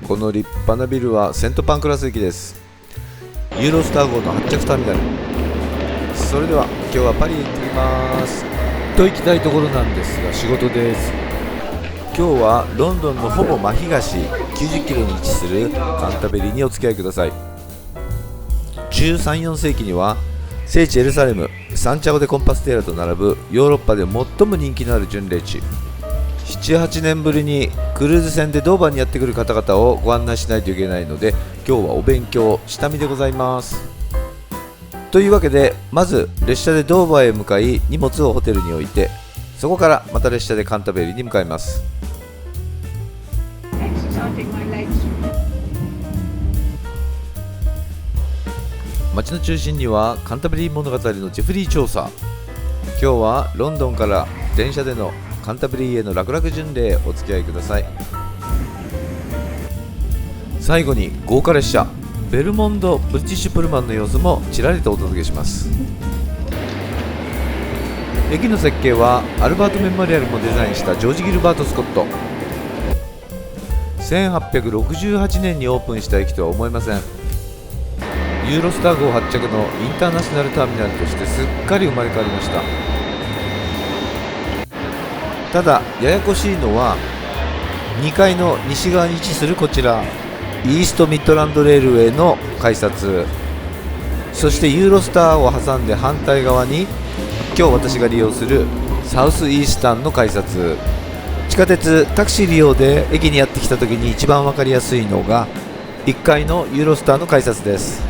この立派なビルはセントパンクラス駅です。ユーロスター号の発着ターミナル。それでは今日はパリへ行ってきますと行きたいところなんですが、仕事です。今日はロンドンのほぼ真東90キロに位置するカンタベリーにお付き合いください。13、4世紀には聖地エルサレム、サンチャゴ・デ・コンパステーラと並ぶヨーロッパで最も人気のある巡礼地。7、8年ぶりにクルーズ船でドーバーにやってくる方々をご案内しないといけないので、今日はお勉強下見でございます。というわけで、まず列車でドーバーへ向かい、荷物をホテルに置いて、そこからまた列車でカンタベリーに向かいます。街の中心にはカンタベリー物語のジェフリー調査。今日はロンドンから電車でのカンタベリーへの楽々巡礼お付き合いください。最後に豪華列車ベルモンド・ブリティッシュ・プルマンの様子もちらりとお届けします。駅の設計はアルバート・メモリアルもデザインしたジョージ・ギルバート・スコット。1868年にオープンした駅とは思えません。ユーロスター号発着のインターナショナルターミナルとしてすっかり生まれ変わりました。ただややこしいのは2階の西側に位置するこちら、イーストミッドランドレールウェイの改札、そしてユーロスターを挟んで反対側に今日私が利用するサウスイースタンの改札。地下鉄タクシー利用で駅にやってきた時に一番分かりやすいのが1階のユーロスターの改札です。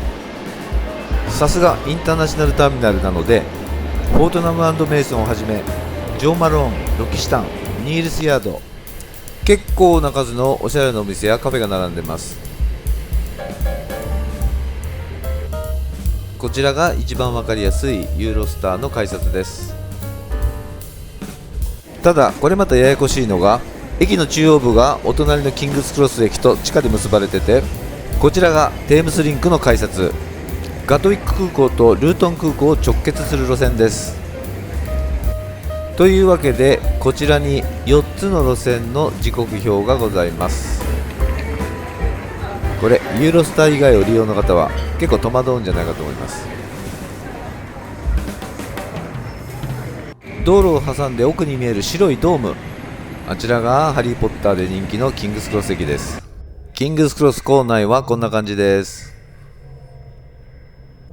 さすがインターナショナルターミナルなので、フォートナム&メイソンをはじめジョー・マローン、ロキシタン、ニールスヤード、結構な数のおしゃれなお店やカフェが並んでます。こちらが一番わかりやすいユーロスターの改札です。ただこれまたややこしいのが、駅の中央部がお隣のキングスクロス駅と地下で結ばれてて、こちらがテームスリンクの改札、ガトウィック空港とルートン空港を直結する路線です。というわけでこちらに4つの路線の時刻表がございます。これユーロスター以外を利用の方は結構戸惑うんじゃないかと思います。道路を挟んで奥に見える白いドーム、あちらがハリーポッターで人気のキングスクロス駅です。キングスクロス構内はこんな感じです。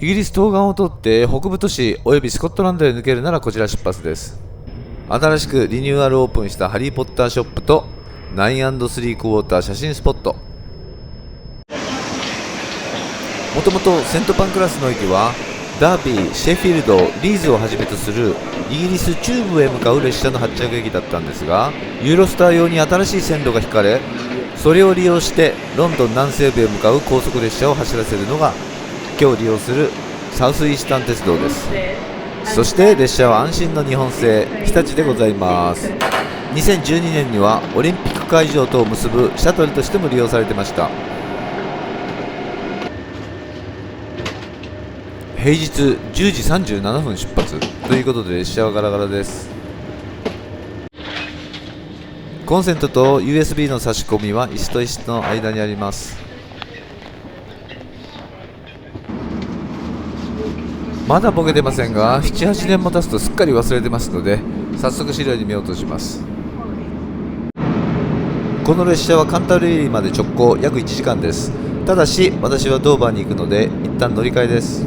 イギリス東岸を通って北部都市およびスコットランドへ抜けるならこちら出発です。新しくリニューアルオープンしたハリーポッターショップと9&3クォーター写真スポット。もともとセントパンクラスの駅はダービー、シェフィールド、リーズをはじめとするイギリス中部へ向かう列車の発着駅だったんですが、ユーロスター用に新しい線路が引かれ、それを利用してロンドン南西部へ向かう高速列車を走らせるのが今日利用するサウスイースタン鉄道です。そして列車は安心の日本製日立でございます。2012年にはオリンピック会場とを結ぶシャトルとしても利用されてました。平日10時37分出発ということで列車はガラガラです。コンセントと USB の差し込みは椅子と椅子の間にあります。まだボケてませんが、7、8年も経つとすっかり忘れてますので、早速資料に目を通します。この列車はカンタベリーまで直行約1時間です。ただし私はドーバーに行くので一旦乗り換えです。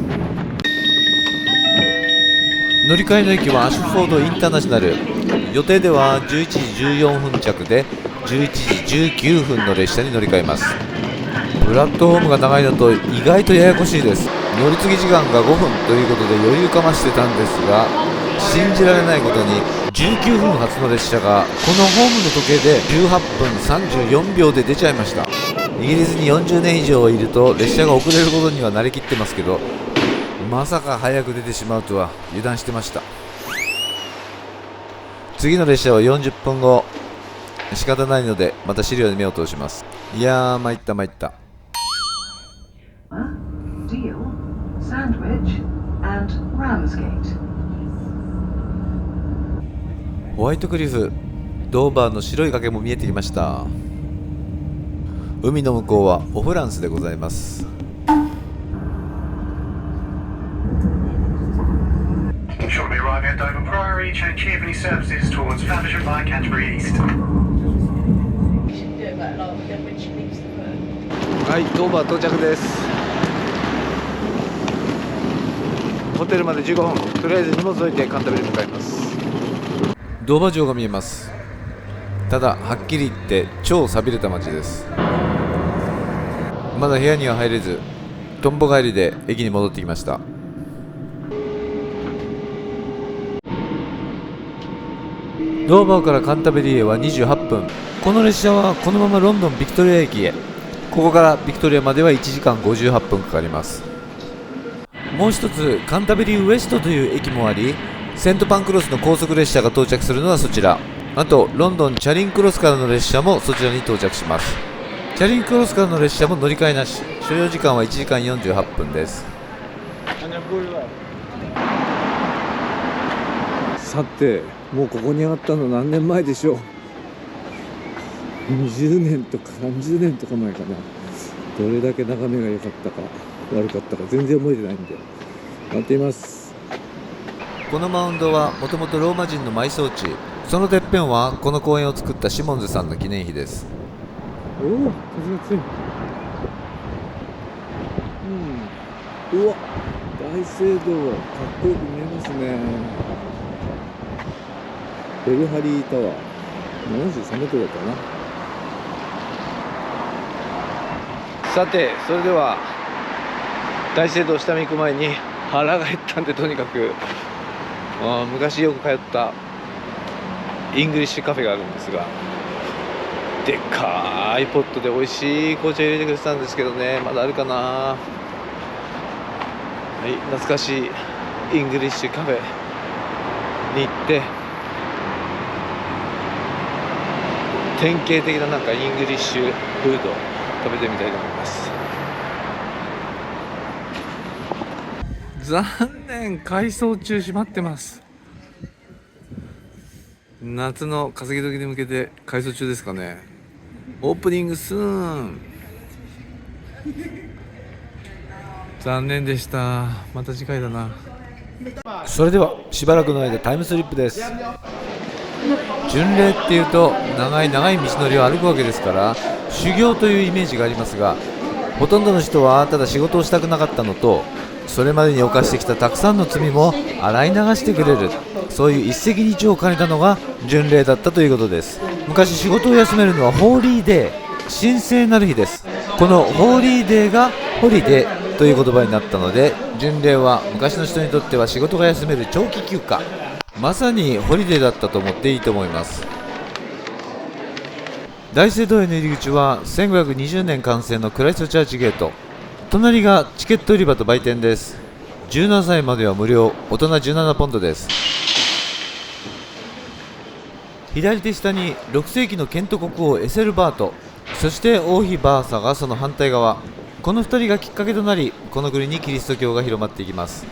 乗り換えの駅はアシュフォードインターナショナル。予定では11時14分着で11時19分の列車に乗り換えます。プラットフォームが長いのと意外とややこしいです。乗り継ぎ時間が5分ということで余裕かましてたんですが、信じられないことに19分発の列車がこのホームの時計で18分34秒で出ちゃいました。イギリスに40年以上いると列車が遅れることには慣れきってますけど、まさか早く出てしまうとは油断してました。次の列車は40分後。仕方ないのでまた資料に目を通します。いやー参った参った。ホワイトクリフ、ドーバーの白い崖も見えてきました。海の向こうはオフランスでございます。Shortly arriving at Dover Priory, change Cheveney services towards Faversham by Canterbury East. はい、ドーバー到着です。ホテルまで15分、とりあえず荷物置いてカンタベリに向かいます。ドーバー城が見えます。ただはっきり言って超寂れた街です。まだ部屋には入れず、とんぼ帰りで駅に戻ってきました。ドーバーからカンタベリーへは28分。この列車はこのままロンドンビクトリア駅へ。ここからビクトリアまでは1時間58分かかります。もう一つカンタベリーウエストという駅もあり、セントパンクロスの高速列車が到着するのはそちら。あとロンドンチャリンクロスからの列車もそちらに到着します。チャリンクロスからの列車も乗り換えなし。所要時間は1時間48分です。さて、もうここに上がったの何年前でしょう。20年とか30年とか前かな。どれだけ眺めが良かったか悪かったか全然覚えてないんで待っています。このマウンドはもともとローマ人の埋葬地。そのてっぺんはこの公園を作ったシモンズさんの記念碑です。おお、風が強い。うわ、大聖堂かっこよく見えますね。ベルハリータワー73メートルだったかな。さて、それでは大聖堂下見行く前に腹が減ったんで、とにかく昔よく通ったイングリッシュカフェがあるんですが、でっかいポットで美味しい紅茶入れてくれてたんですけどね、まだあるかな。はい、懐かしいイングリッシュカフェに行って典型的ななんかイングリッシュフードを食べてみたいと思います。残念、改装中閉まってます。夏の稼ぎ時に向けて改装中ですかね。オープニングスーン。残念でした。また次回だな。それではしばらくの間タイムスリップです。巡礼っていうと長い長い道のりを歩くわけですから、修行というイメージがありますが、ほとんどの人はただ仕事をしたくなかったのと、それまでに犯してきたたくさんの罪も洗い流してくれる、そういう一石二鳥を兼ねたのが巡礼だったということです。昔仕事を休めるのはホーリーデー、神聖なる日です。このホーリーデーがホリデーという言葉になったので、巡礼は昔の人にとっては仕事が休める長期休暇、まさにホリデーだったと思っていいと思います。大聖堂への入り口は1520年完成のクライストチャーチゲート。隣がチケット売り場と売店です。17歳までは無料、大人17ポンドです。左手下に6世紀のケント国王エセルバート、そして王妃バーサがその反対側。この2人がきっかけとなり、この国にキリスト教が広まっていきます。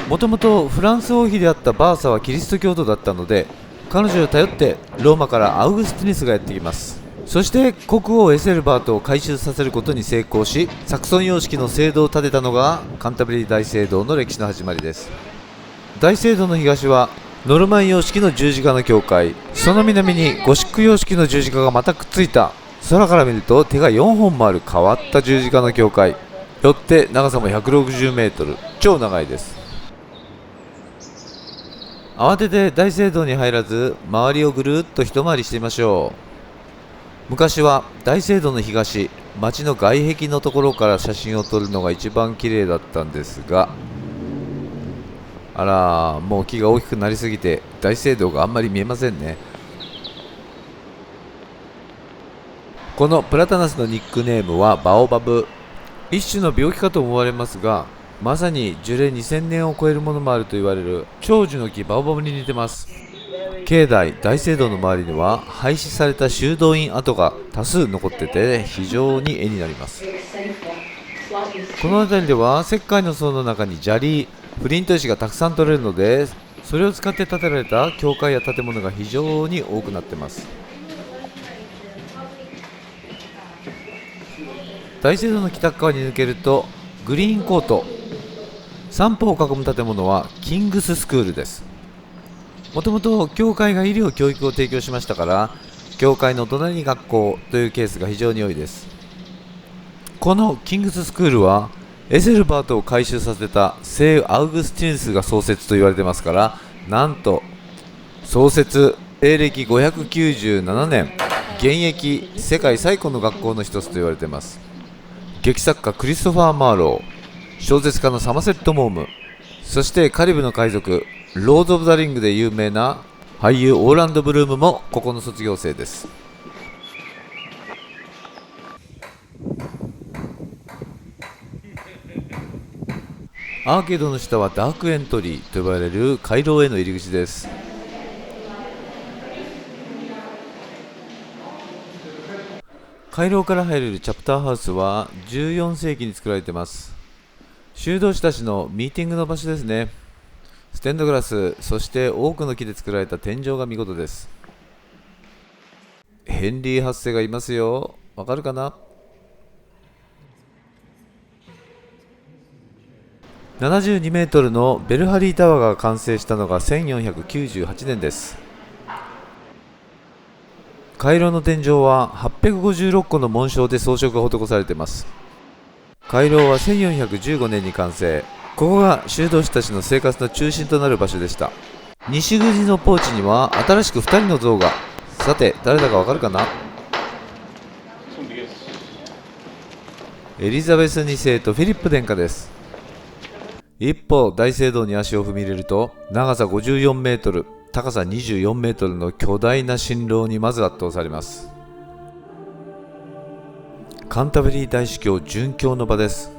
もともとフランス王妃であったバーサはキリスト教徒だったので、彼女を頼ってローマからアウグスティヌスがやってきます。そして国王エセルバートを改宗させることに成功し、サクソン様式の聖堂を建てたのがカンタベリー大聖堂の歴史の始まりです。大聖堂の東はノルマン様式の十字架の教会、その南にゴシック様式の十字架がまたくっついた、空から見ると手が4本もある変わった十字架の教会、よって長さも160メートル、超長いです。慌てて大聖堂に入らず、周りをぐるっと一回りしてみましょう。昔は大聖堂の東、町の外壁のところから写真を撮るのが一番綺麗だったんですが、あら、もう木が大きくなりすぎて大聖堂があんまり見えませんね。このプラタナスのニックネームはバオバブ。一種の病気かと思われますが、まさに樹齢2000年を超えるものもあると言われる長寿の木バオバブに似てます。境内大聖堂の周りには廃止された修道院跡が多数残ってて、非常に絵になります。この辺りでは石灰の層の中に砂利、フリント石がたくさん取れるので、それを使って建てられた教会や建物が非常に多くなっています。大聖堂の北側に抜けるとグリーンコート、三方を囲む建物はキングススクールです。もともと教会が医療教育を提供しましたから、教会の隣に学校というケースが非常に多いです。このキングススクールはエセルバートを改宗させた聖アウグスティヌスが創設と言われてますから、なんと創設西暦597年、現役世界最古の学校の一つと言われています。劇作家クリストファー・マーロー、小説家のサマセット・モーム、そしてカリブの海賊ロード・オブ・ザ・リングで有名な俳優オーランド・ブルームもここの卒業生です。アーケードの下はダークエントリーと呼ばれる回廊への入り口です。回廊から入れるチャプターハウスは14世紀に作られています。修道士たちのミーティングの場所ですね。ステンドグラス、そして多くの木で作られた天井が見事です。ヘンリー8世がいますよ。わかるかな。72メートルのベルハリータワーが完成したのが1498年です。回廊の天井は856個の紋章で装飾が施されています。回廊は1415年に完成。ここが修道士たちの生活の中心となる場所でした。西口のポーチには新しく2人の像が。さて誰だかわかるかな。エリザベス2世とフィリップ殿下です。一歩大聖堂に足を踏み入れると、長さ54メートル、高さ24メートルの巨大な神楼にまず圧倒されます。カンタベリー大主教殉教の場です。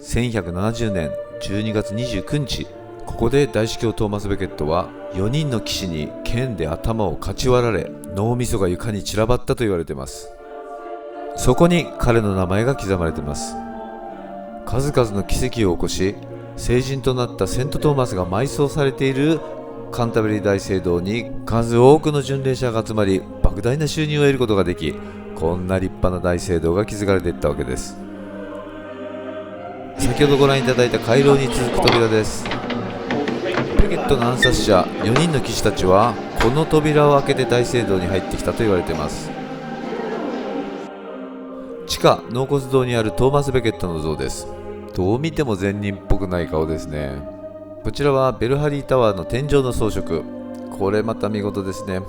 1170年12月29日、ここで大主教トーマス・ベケットは4人の騎士に剣で頭をかち割られ、脳みそが床に散らばったと言われています。そこに彼の名前が刻まれています。数々の奇跡を起こし、聖人となったセント・トーマスが埋葬されているカンタベリー大聖堂に数多くの巡礼者が集まり、莫大な収入を得ることができ、こんな立派な大聖堂が築かれていったわけです。先ほどご覧いただいた回廊に続く扉です。ベケットの暗殺者4人の騎士たちはこの扉を開けて大聖堂に入ってきたと言われています。地下納骨堂にあるトーマス・ベケットの像です。どう見ても善人っぽくない顔ですね。こちらはベルハリータワーの天井の装飾、これまた見事ですね。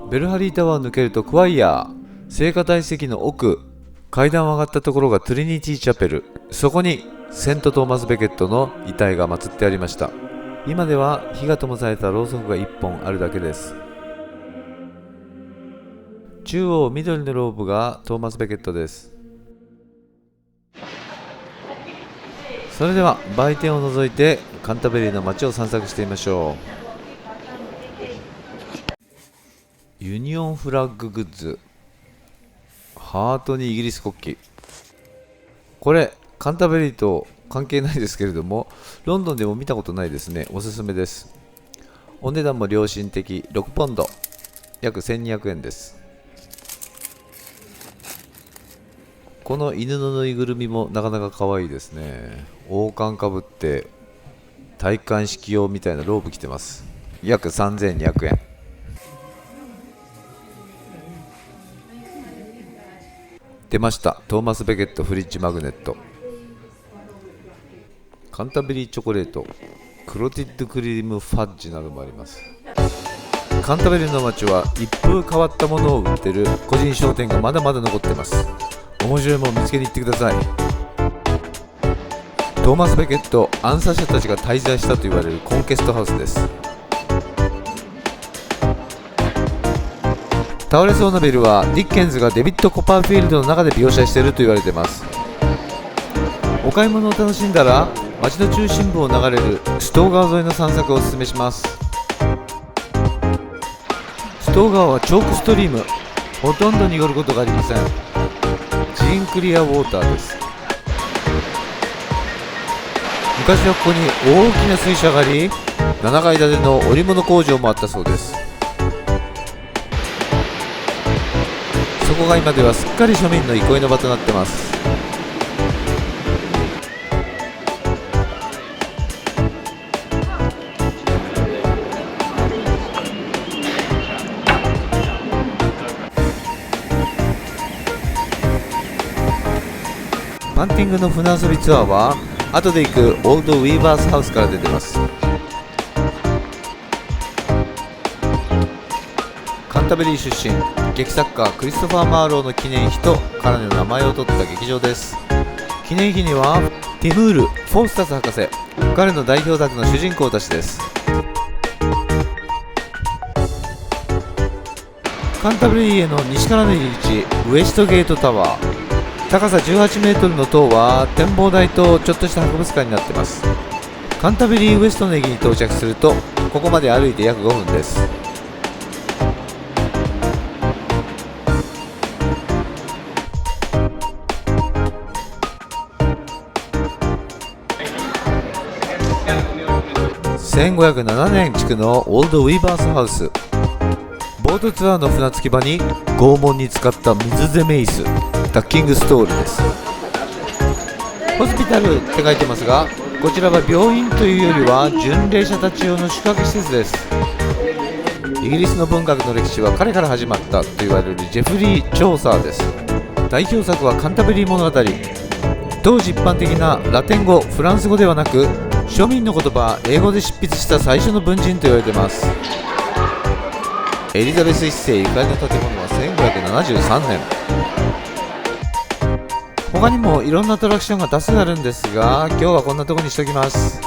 ベルハリータワーを抜けるとクワイアー、聖歌隊席の奥、階段を上がったところがトゥリニティチャペル、そこにセント・トーマス・ベケットの遺体が祀ってありました。今では火が灯されたろうそくが1本あるだけです。中央緑のローブがトーマス・ベケットです。それでは売店を除いてカンタベリーの街を散策してみましょう。ユニオンフラッググッズ、ハートにイギリス国旗、これカンタベリーと関係ないですけれども、ロンドンでも見たことないですね。おすすめです。お値段も良心的、6ポンド、約1200円です。この犬のぬいぐるみもなかなか可愛いですね。王冠かぶって戴冠式用みたいなローブ着てます。約3200円。出ました、トーマス・ベケットフリッジマグネット。カンタベリーチョコレート、クロティッドクリームファッジなどもあります。カンタベリーの街は一風変わったものを売ってる個人商店がまだまだ残っています。面白いものを見つけに行ってください。トーマス・ベケット暗殺者たちが滞在したと言われるコンケストハウスです。倒れそうなビルはディッケンズがデビッド・コパーフィールドの中で描写していると言われています。お買い物を楽しんだら街の中心部を流れるストー川沿いの散策をおすすめします。ストー川はチョークストリーム、ほとんど濁ることがありません。ジーンクリアウォーターです。昔はここに大きな水車があり、7階建ての織物工場もあったそうです。そこが今ではすっかり庶民の憩いの場となってます。パンティングの船遊びツアーは後で行くオールドウィーバースハウスから出てます。カンタベリー出身、劇作家クリストファー・マーローの記念碑と彼の名前を取った劇場です。記念碑にはティムール・フォースタス博士、彼の代表作の主人公たちです。カンタベリーへの西からの入り口、ウエストゲートタワー、高さ18メートルの塔は展望台とちょっとした博物館になっています。カンタベリーウエストの駅に到着するとここまで歩いて約5分です。1507年築のオールドウィーバースハウス、ボートツアーの船着き場に拷問に使った水攻め椅子、ダッキングストールです。ホスピタルって書いてますが、こちらは病院というよりは巡礼者たち用の宿泊施設です。イギリスの文学の歴史は彼から始まったと言われるジェフリー・チョーサーです。代表作はカンタベリー物語。当時一般的なラテン語、フランス語ではなく庶民の言葉、英語で執筆した最初の文人と言われています。エリザベス1世ゆかりの建物は1573年。他にもいろんなアトラクションが多数あるんですが、今日はこんなところにしておきます。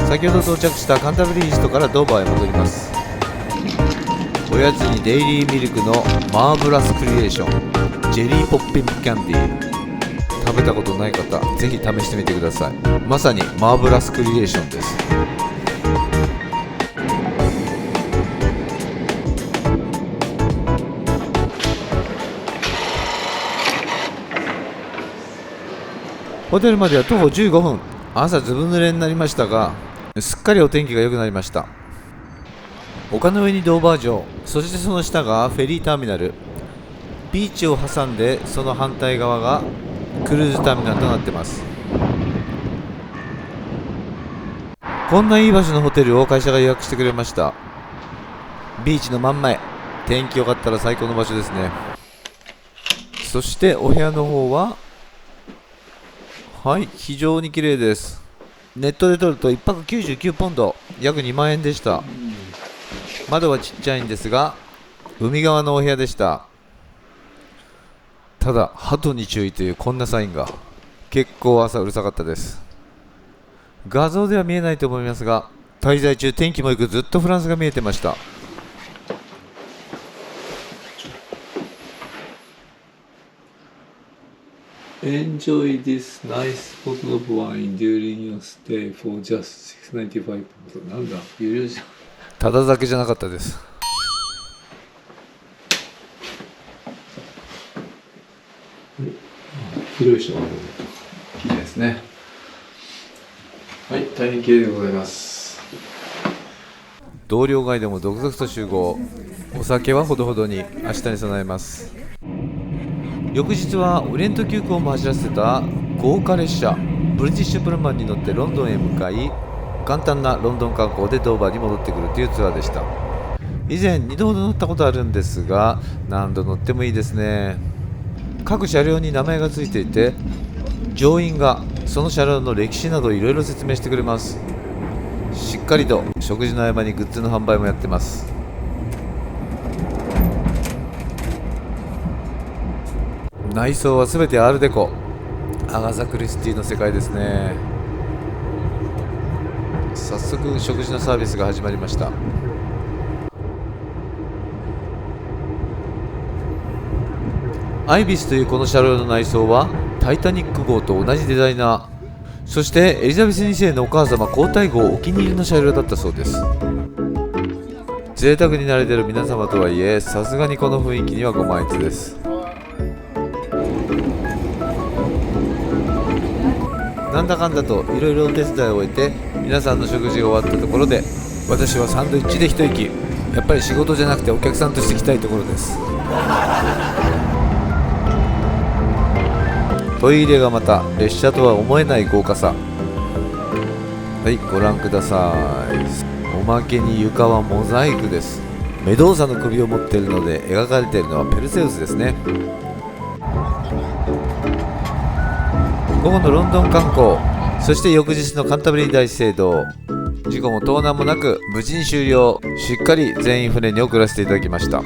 先ほど到着したカンタベリーイーストからドーバーへ戻ります。おやつにデイリーミルクのマーブラスクリエーション、ジェリーポッピンキャンディー、食べたことない方ぜひ試してみてください。まさにマーブラスクリエーションです。ホテルまでは徒歩15分。朝ずぶ濡れになりましたが、すっかりお天気が良くなりました。丘の上にドーバー城、そしてその下がフェリーターミナル。ビーチを挟んでその反対側がクルーズターミナルとなっています。こんないい場所のホテルを会社が予約してくれました。ビーチの真ん前、天気良かったら最高の場所ですね。そしてお部屋の方は非常に綺麗です。ネットで取ると1泊99ポンド、約2万円でした。窓はちっちゃいんですが海側のお部屋でした。ただ鳩に注意というこんなサインが。結構朝うるさかったです。画像では見えないと思いますが、滞在中天気もよくずっとフランスが見えてました。Enjoy this nice bottle of wine during your stay for just $6.95. なんだ、有料じゃん。ただ酒じゃなかったです。広い人がある。綺麗ですね。はい、大変綺麗でございます。同僚街でも続々と集合。お酒はほどほどに、明日に備えます。翌日はオリエント急行も走らせた豪華列車ブリティッシュプルマンに乗ってロンドンへ向かい、簡単なロンドン観光でドーバーに戻ってくるというツアーでした。以前2度ほど乗ったことあるんですが、何度乗ってもいいですね。各車両に名前がついていて、乗員がその車両の歴史などいろいろ説明してくれます。しっかりと食事の合間にグッズの販売もやってます。内装はすべてアールデコ、アガサ・クリスティの世界ですね。早速食事のサービスが始まりました。アイビスというこの車両の内装はタイタニック号と同じデザイナー、そしてエリザベス2世のお母様皇太后お気に入りの車両だったそうです。贅沢に慣れている皆様とはいえ、さすがにこの雰囲気にはご満悦です。なんだかんだといろいろお手伝いを終えて、皆さんの食事が終わったところで、私はサンドイッチで一息。やっぱり仕事じゃなくてお客さんとして来たいところです。トイレがまた列車とは思えない豪華さ。はい、ご覧ください。おまけに床はモザイクです。メドーサの首を持っているので描かれているのはペルセウスですね。午後のロンドン観光、そして翌日のカンタベリー大聖堂、事故も盗難もなく無事に終了。しっかり全員船に送らせていただきました。